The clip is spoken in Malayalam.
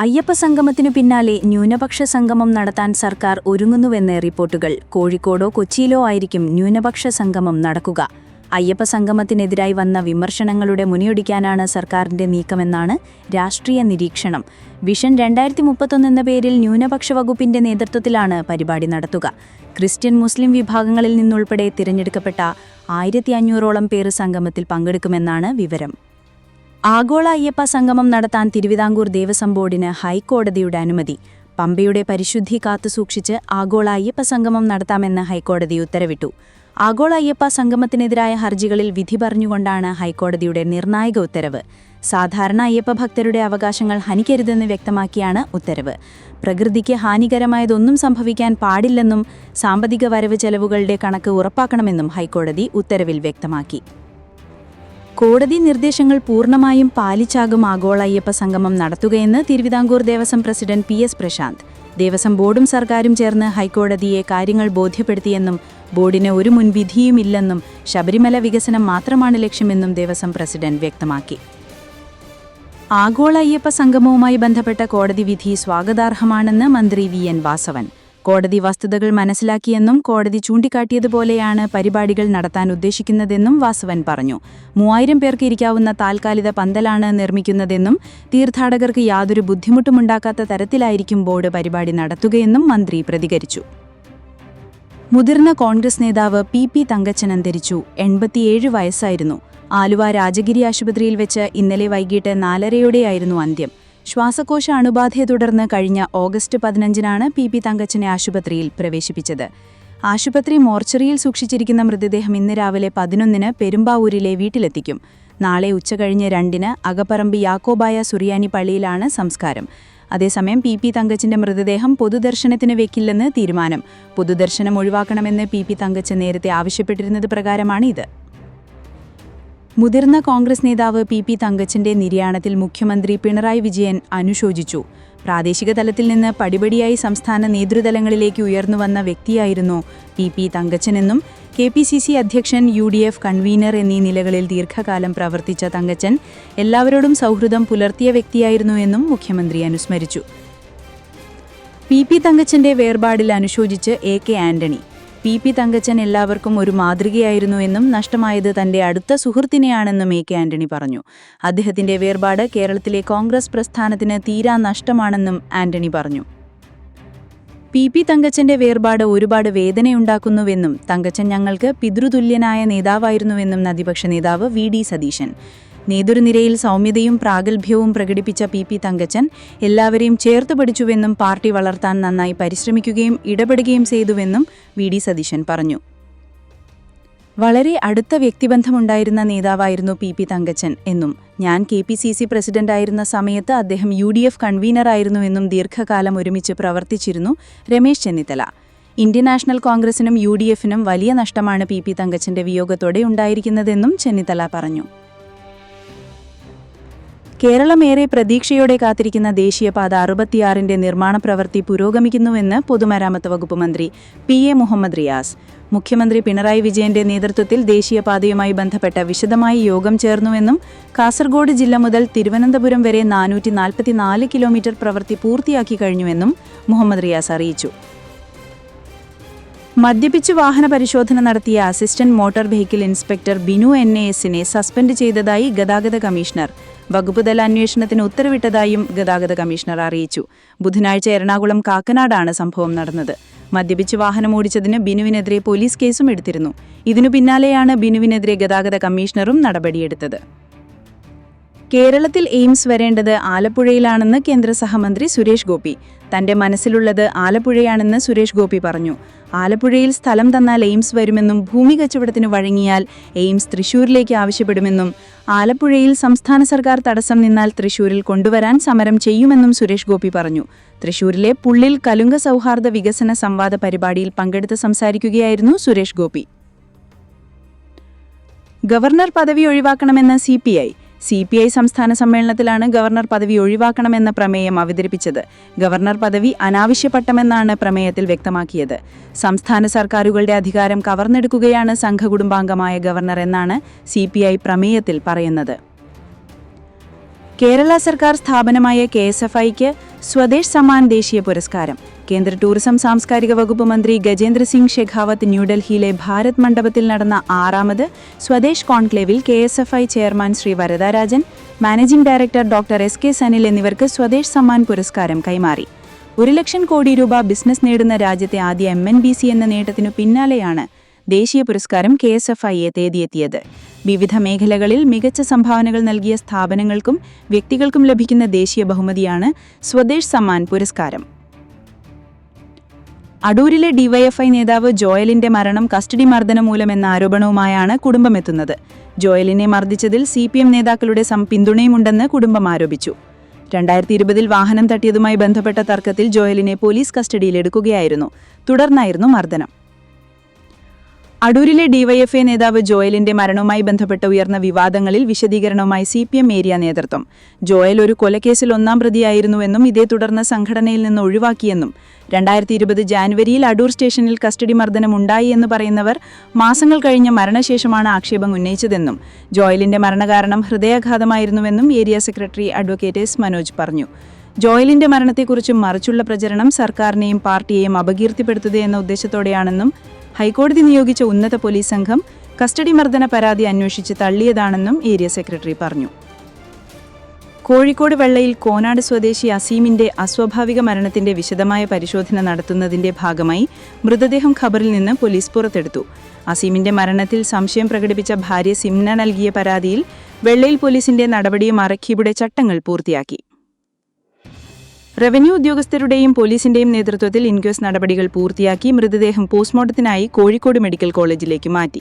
അയ്യപ്പ സംഗമത്തിനു പിന്നാലെ ന്യൂനപക്ഷ സംഗമം നടത്താൻ സർക്കാർ ഒരുങ്ങുന്നുവെന്ന് റിപ്പോർട്ടുകൾ. കോഴിക്കോടോ കൊച്ചിയിലോ ആയിരിക്കും ന്യൂനപക്ഷ സംഗമം നടക്കുക. അയ്യപ്പ സംഗമത്തിനെതിരായി വന്ന വിമർശനങ്ങളുടെ മുനയൊടിക്കാനാണ് സർക്കാരിന്റെ നീക്കമെന്നാണ് രാഷ്ട്രീയ നിരീക്ഷണം. വിഷൻ 2031 എന്ന പേരിൽ ന്യൂനപക്ഷ വകുപ്പിന്റെ നേതൃത്വത്തിലാണ് പരിപാടി നടത്തുക. ക്രിസ്ത്യൻ മുസ്ലിം വിഭാഗങ്ങളിൽ നിന്നുൾപ്പെടെ തിരഞ്ഞെടുക്കപ്പെട്ട 1500ഓളം പേർ സംഗമത്തിൽ പങ്കെടുക്കുമെന്നാണ് വിവരം. ആഗോള അയ്യപ്പ സംഗമം നടത്താൻ തിരുവിതാംകൂർ ദേവസ്വം ബോർഡിന് ഹൈക്കോടതിയുടെ അനുമതി. പമ്പയുടെ പരിശുദ്ധി കാത്തുസൂക്ഷിച്ച് ആഗോള അയ്യപ്പ സംഗമം നടത്താമെന്ന് ഹൈക്കോടതി ഉത്തരവിട്ടു. ആഗോള അയ്യപ്പ സംഗമത്തിനെതിരായ ഹർജികളിൽ വിധി പറഞ്ഞുകൊണ്ടാണ് ഹൈക്കോടതിയുടെ നിർണായക ഉത്തരവ്. സാധാരണ അയ്യപ്പ ഭക്തരുടെ അവകാശങ്ങൾ ഹനിക്കരുതെന്ന് വ്യക്തമാക്കിയാണ് ഉത്തരവ്. പ്രകൃതിക്ക് ഹാനികരമായതൊന്നും സംഭവിക്കാൻ പാടില്ലെന്നും സാമ്പത്തിക വരവ് ചെലവുകളുടെ കണക്ക് ഉറപ്പാക്കണമെന്നും ഹൈക്കോടതി ഉത്തരവിൽ വ്യക്തമാക്കി. കോടതി നിർദ്ദേശങ്ങൾ പൂർണ്ണമായും പാലിച്ചാകും ആഗോള അയ്യപ്പ സംഗമം നടത്തുകയെന്ന് തിരുവിതാംകൂർ ദേവസ്വം പ്രസിഡന്റ് PS പ്രശാന്ത്. ദേവസ്വം ബോർഡും സർക്കാരും ചേർന്ന് ഹൈക്കോടതിയെ കാര്യങ്ങൾ ബോധ്യപ്പെടുത്തിയെന്നും ബോർഡിന് ഒരു മുൻവിധിയുമില്ലെന്നും ശബരിമല വികസനം മാത്രമാണ് ലക്ഷ്യമെന്നും ദേവസ്വം പ്രസിഡന്റ് വ്യക്തമാക്കി. ആഗോള അയ്യപ്പ സംഗമവുമായി ബന്ധപ്പെട്ട കോടതി വിധി സ്വാഗതാർഹമാണെന്ന് മന്ത്രി VN വാസവൻ. കോടതി വസ്തുതകൾ മനസ്സിലാക്കിയെന്നും കോടതി ചൂണ്ടിക്കാട്ടിയതുപോലെയാണ് പരിപാടികൾ നടത്താൻ ഉദ്ദേശിക്കുന്നതെന്നും വാസവൻ പറഞ്ഞു. 3000 പേർക്ക് ഇരിക്കാവുന്ന താൽക്കാലിക പന്തലാണ് നിർമ്മിക്കുന്നതെന്നും തീർത്ഥാടകർക്ക് യാതൊരു ബുദ്ധിമുട്ടുമുണ്ടാക്കാത്ത തരത്തിലായിരിക്കും ബോർഡ് പരിപാടി നടത്തുകയെന്നും മന്ത്രി പ്രതികരിച്ചു. മുതിർന്ന കോൺഗ്രസ് നേതാവ് PP തങ്കച്ചൻ അന്തരിച്ചു. 87 വയസ്സായിരുന്നു. ആലുവ രാജഗിരി ആശുപത്രിയിൽ വെച്ച് ഇന്നലെ വൈകിട്ട് 4:30 അന്ത്യം. ശ്വാസകോശ അണുബാധയെ തുടർന്ന് കഴിഞ്ഞ ഓഗസ്റ്റ് 15 PP തങ്കച്ചനെ ആശുപത്രിയിൽ പ്രവേശിപ്പിച്ചത്. ആശുപത്രി മോർച്ചറിയിൽ സൂക്ഷിച്ചിരിക്കുന്ന മൃതദേഹം ഇന്ന് രാവിലെ 11 പെരുമ്പാവൂരിലെ വീട്ടിലെത്തിക്കും. നാളെ ഉച്ചകഴിഞ്ഞ് 2 അകപ്പറമ്പ് യാക്കോബായ സുറിയാനി പള്ളിയിലാണ് സംസ്കാരം. അതേസമയം PP തങ്കച്ചന്റെ മൃതദേഹം പൊതുദർശനത്തിന് വെക്കില്ലെന്ന് തീരുമാനം. പൊതുദർശനം ഒഴിവാക്കണമെന്ന് PP തങ്കച്ചൻ നേരത്തെ ആവശ്യപ്പെട്ടിരുന്നത് പ്രകാരമാണ് ഇത്. മുതിർന്ന കോൺഗ്രസ് നേതാവ് PP തങ്കച്ചന്റെ നിര്യാണത്തിൽ മുഖ്യമന്ത്രി പിണറായി വിജയൻ അനുശോചിച്ചു. പ്രാദേശിക തലത്തിൽ നിന്ന് പടിപടിയായി സംസ്ഥാന നേതൃതലങ്ങളിലേക്ക് ഉയർന്നുവന്ന വ്യക്തിയായിരുന്നു PP തങ്കച്ചനെന്നും KPCC അധ്യക്ഷൻ UDF കൺവീനർ എന്നീ നിലകളിൽ ദീർഘകാലം പ്രവർത്തിച്ച തങ്കച്ചൻ എല്ലാവരോടും സൗഹൃദം പുലർത്തിയ വ്യക്തിയായിരുന്നു എന്നും മുഖ്യമന്ത്രി അനുസ്മരിച്ചു. PP തങ്കച്ചന്റെ വേർപാടിൽ അനുശോചിച്ച് AK ആന്റണി. PP തങ്കച്ചൻ എല്ലാവർക്കും ഒരു മാതൃകയായിരുന്നു എന്നും നഷ്ടമായത് തന്റെ അടുത്ത സുഹൃത്തിനെയാണെന്നും AK ആന്റണി പറഞ്ഞു. അദ്ദേഹത്തിന്റെ വേർപാട് കേരളത്തിലെ കോൺഗ്രസ് പ്രസ്ഥാനത്തിന് തീരാ നഷ്ടമാണെന്നും ആന്റണി പറഞ്ഞു. PP തങ്കച്ചന്റെ വേർപാട് ഒരുപാട് വേദനയുണ്ടാക്കുന്നുവെന്നും തങ്കച്ചൻ ഞങ്ങൾക്ക് പിതൃതുല്യനായ നേതാവായിരുന്നുവെന്നും പ്രതിപക്ഷ നേതാവ് VD സതീശൻ. നേതൃനിരയിൽ സൗമ്യതയും പ്രാഗൽഭ്യവും പ്രകടിപ്പിച്ച PP തങ്കച്ചൻ എല്ലാവരെയും ചേർത്ത് പിടിച്ചുവെന്നും പാർട്ടി വളർത്താൻ നന്നായി പരിശ്രമിക്കുകയും ഇടപെടുകയും ചെയ്തുവെന്നും VD സതീശൻ പറഞ്ഞു. വളരെ അടുത്ത വ്യക്തിബന്ധമുണ്ടായിരുന്ന നേതാവായിരുന്നു PP തങ്കച്ചൻ എന്നും ഞാൻ KPCC പ്രസിഡന്റായിരുന്ന സമയത്ത് അദ്ദേഹം UDF കൺവീനറായിരുന്നുവെന്നും ദീർഘകാലം ഒരുമിച്ച് പ്രവർത്തിച്ചിരുന്നു രമേശ് ചെന്നിത്തല. ഇന്ത്യൻ നാഷണൽ കോൺഗ്രസിനും UDFനും വലിയ നഷ്ടമാണ് PP തങ്കച്ചന്റെ വിയോഗത്തോടെ ഉണ്ടായിരിക്കുന്നതെന്നും ചെന്നിത്തല പറഞ്ഞു. കേരളമേറെ പ്രതീക്ഷയോടെ കാത്തിരിക്കുന്ന ദേശീയപാത 66ന്റെ നിർമ്മാണ പ്രവൃത്തി പുരോഗമിക്കുന്നുവെന്ന് പൊതുമരാമത്ത് വകുപ്പ് മന്ത്രി PA മുഹമ്മദ് റിയാസ്. മുഖ്യമന്ത്രി പിണറായി വിജയന്റെ നേതൃത്വത്തിൽ ദേശീയപാതയുമായി ബന്ധപ്പെട്ട വിശദമായി യോഗം ചേർന്നുവെന്നും കാസർഗോഡ് ജില്ല മുതൽ തിരുവനന്തപുരം വരെ 444 കിലോമീറ്റർ പ്രവൃത്തി പൂർത്തിയാക്കി കഴിഞ്ഞുവെന്നും മുഹമ്മദ് റിയാസ് അറിയിച്ചു. മദ്യപിച്ച് വാഹന പരിശോധന നടത്തിയ assistant motor vehicle inspector Binu NASനെ സസ്പെൻഡ് ചെയ്തതായി ഗതാഗത കമ്മീഷണർ. വകുപ്പുതല അന്വേഷണത്തിന് ഉത്തരവിട്ടതായും ഗതാഗത കമ്മീഷണർ അറിയിച്ചു. ബുധനാഴ്ച എറണാകുളം കാക്കനാടാണ് സംഭവം നടന്നത്. മദ്യപിച്ച് വാഹനമോടിച്ചതിന് ബിനുവിനെതിരെ പോലീസ് കേസും എടുത്തിരുന്നു. ഇതിനു പിന്നാലെയാണ് ബിനുവിനെതിരെ ഗതാഗത കമ്മീഷണറും നടപടിയെടുത്തത്. കേരളത്തിൽ എയിംസ് വരേണ്ടത് ആലപ്പുഴയിലാണെന്ന് കേന്ദ്ര സഹമന്ത്രി സുരേഷ് ഗോപി. തന്റെ മനസ്സിലുള്ളത് ആലപ്പുഴയാണെന്ന് സുരേഷ് ഗോപി പറഞ്ഞു. ആലപ്പുഴയിൽ സ്ഥലം തന്നാൽ എയിംസ് വരുമെന്നും ഭൂമി കച്ചവടത്തിന് വഴങ്ങിയാൽ എയിംസ് തൃശൂരിലേക്ക് ആവശ്യപ്പെടുമെന്നും ആലപ്പുഴയിൽ സംസ്ഥാന സർക്കാർ തടസ്സം നിന്നാൽ തൃശൂരിൽ കൊണ്ടുവരാൻ സമരം ചെയ്യുമെന്നും സുരേഷ് ഗോപി പറഞ്ഞു. തൃശൂരിലെ പുള്ളിൽ കലുങ്ക സൗഹാർദ്ദ വികസന സംവാദ പരിപാടിയിൽ പങ്കെടുത്ത് സംസാരിക്കുകയായിരുന്നു സുരേഷ് ഗോപി. ഗവർണർ പദവി ഒഴിവാക്കണമെന്ന് CPI സംസ്ഥാന സമ്മേളനത്തിലാണ് ഗവർണർ പദവി ഒഴിവാക്കണമെന്ന പ്രമേയം അവതരിപ്പിച്ചത്. ഗവർണർ പദവി അനാവശ്യപ്പെട്ടമെന്നാണ് പ്രമേയത്തിൽ വ്യക്തമാക്കിയത്. സംസ്ഥാന സർക്കാരുകളുടെ അധികാരം കവർന്നെടുക്കുകയാണ് സംഘകുടുംബാംഗമായ ഗവർണർ എന്നാണ് CPI പ്രമേയത്തിൽ പറയുന്നത്. കേരള സർക്കാർ സ്ഥാപനമായ KSFIക്ക് സ്വദേശ് സമ്മാൻ ദേശീയ പുരസ്കാരം. കേന്ദ്ര ടൂറിസം സാംസ്കാരിക വകുപ്പ് മന്ത്രി ഗജേന്ദ്ര സിംഗ് ഷെഖാവത്ത് ന്യൂഡൽഹിയിലെ ഭാരത് മണ്ഡപത്തിൽ നടന്ന 6ാമത് സ്വദേശ് കോൺക്ലേവിൽ KSFI chairman Shri Varadarajan, managing director doctor SK Sanil എന്നിവർക്ക് സ്വദേശ് സമ്മാൻ പുരസ്കാരം കൈമാറി. 1 ലക്ഷം കോടി രൂപ ബിസിനസ് നേടുന്ന രാജ്യത്തെ ആദ്യ MNBC എന്ന നേട്ടത്തിനു പിന്നാലെയാണ് ദേശീയ പുരസ്കാരം KSFIയെ തേടിയെത്തിയത്. വിവിധ മേഖലകളിൽ മികച്ച സംഭാവനകൾ നൽകിയ സ്ഥാപനങ്ങൾക്കും വ്യക്തികൾക്കും ലഭിക്കുന്ന ദേശീയ ബഹുമതിയാണ് സ്വദേശ് സമ്മാൻ പുരസ്കാരം. അടൂരിലെ DYFI നേതാവ് ജോയലിന്റെ മരണം കസ്റ്റഡി മർദ്ദനം മൂലമെന്ന ആരോപണവുമായാണ് കുടുംബമെത്തുന്നത്. ജോയലിനെ മർദ്ദിച്ചതിൽ CPM നേതാക്കളുടെ പിന്തുണയുമുണ്ടെന്ന് കുടുംബം ആരോപിച്ചു. 2020 വാഹനം തട്ടിയതുമായി ബന്ധപ്പെട്ട തർക്കത്തിൽ ജോയലിനെ പോലീസ് കസ്റ്റഡിയിലെടുക്കുകയായിരുന്നു. തുടർന്നായിരുന്നു മർദ്ദനം. അടൂരിലെ DYFI നേതാവ് ജോയലിന്റെ മരണവുമായി ബന്ധപ്പെട്ട് ഉയർന്ന വിവാദങ്ങളിൽ വിശദീകരണവുമായി CPM ഏരിയ നേതൃത്വം. ജോയൽ ഒരു കൊലക്കേസിൽ 1ാം പ്രതിയായിരുന്നുവെന്നും ഇതേ തുടർന്ന് സംഘടനയിൽ നിന്ന് ഒഴിവാക്കിയെന്നും 2020 ജാനുവരിയിൽ അടൂർ സ്റ്റേഷനിൽ കസ്റ്റഡി മർദ്ദനം ഉണ്ടായി എന്ന് പറയുന്നവർ മാസങ്ങൾ കഴിഞ്ഞ മരണശേഷമാണ് ആക്ഷേപം ഉന്നയിച്ചതെന്നും ജോയലിന്റെ മരണകാരണം ഹൃദയാഘാതമായിരുന്നുവെന്നും area secretary advocate S. Manoj പറഞ്ഞു. ജോയലിന്റെ മരണത്തെക്കുറിച്ച് മറിച്ചുള്ള പ്രചരണം സർക്കാരിനെയും പാർട്ടിയെയും അപകീർത്തിപ്പെടുത്തുകയെന്ന ഉദ്ദേശത്തോടെയാണെന്നും ഹൈക്കോടതി നിയോഗിച്ച ഉന്നത പോലീസ് സംഘം കസ്റ്റഡി മർദ്ദന പരാതി അന്വേഷിച്ച് തള്ളിയതാണെന്നും ഏരിയ സെക്രട്ടറി പറഞ്ഞു. കോഴിക്കോട് വെള്ളയിൽ കോനാട് സ്വദേശി അസീമിന്റെ അസ്വാഭാവിക മരണത്തിന്റെ വിശദമായ പരിശോധന നടത്തുന്നതിന്റെ ഭാഗമായി മൃതദേഹം ഖബറിൽ നിന്ന് പോലീസ് പുറത്തെടുത്തു. അസീമിന്റെ മരണത്തിൽ സംശയം പ്രകടിപ്പിച്ച ഭാര്യ സിംന നൽകിയ പരാതിയിൽ വെള്ളയിൽ പോലീസിന്റെ നടപടിയും അറഖീബുടെ ചട്ടങ്ങൾ പൂർത്തിയാക്കി. റവന്യൂ ഉദ്യോഗസ്ഥരുടെയും പോലീസിന്റെയും നേതൃത്വത്തിൽ ഇൻക്വസ്റ്റ് നടപടികൾ പൂർത്തിയാക്കി മൃതദേഹം പോസ്റ്റ്മോർട്ടത്തിനായി കോഴിക്കോട് മെഡിക്കൽ കോളേജിലേക്ക് മാറ്റി.